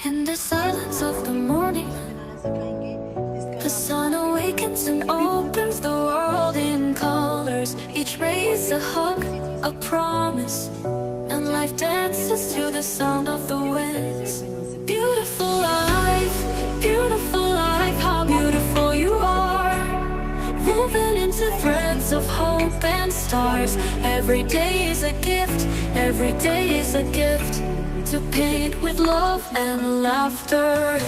In the silence of the morning, the sun awakens and opens the world in colors. Each ray is a hug, a promise, and life dances to the sound of the winds. Beautiful life, how beautiful you are. Woven into threads of hope and stars. Every day is a gift, every day is a gift, to paint with love and laughter.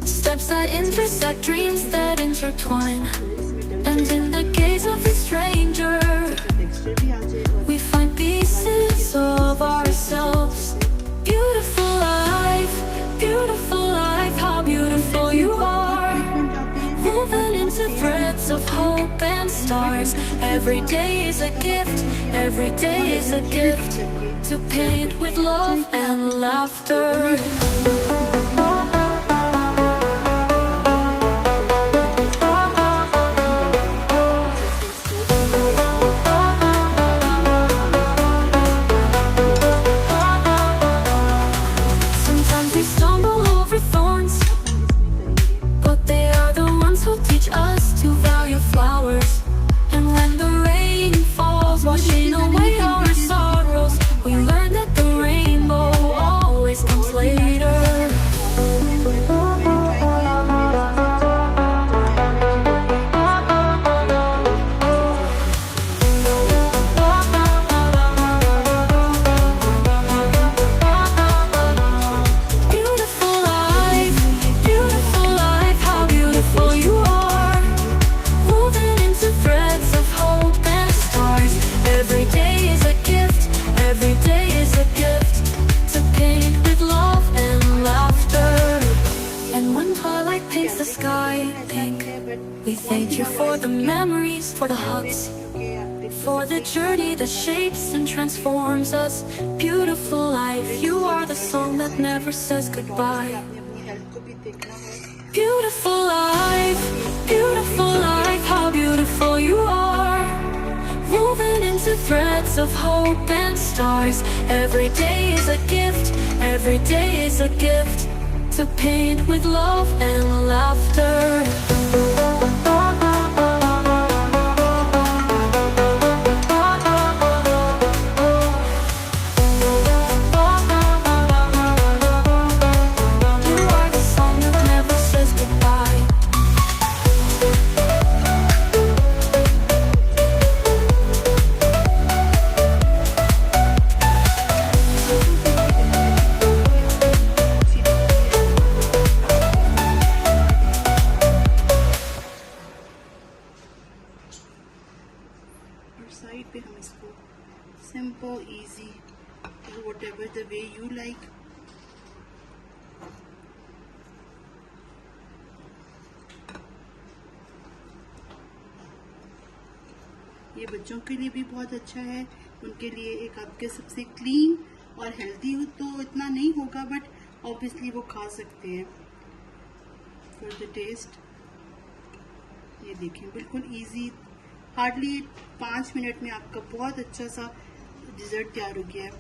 Steps that intersect, dreams that intertwine, and in the gaze of a stranger we find pieces of ourselves. Beautiful life, how beautiful you are. Woven into threads of hope and stars. Every day is a gift, every day is a gift, to paint with love and laughter. We thank you for the memories, for the hugs, for the journey that shapes and transforms us. Beautiful life, you are the song that never says goodbye. Beautiful life, how beautiful you are. Woven into threads of hope and stars. Every day is a gift, every day is a gift, to paint with love and laughter. Side पे हम इसको simple easy whatever the way you like. ये बच्चों के लिए भी बहुत अच्छा है, उनके लिए एक आपके सबसे क्लीन और हेल्दी हो तो इतना नहीं होगा, बट ऑब्वियसली वो खा सकते हैं फॉर द टेस्ट. ये देखें बिल्कुल इजी, हार्डली 5 मिनट में आपका बहुत अच्छा सा डिज़र्ट तैयार हो गया है.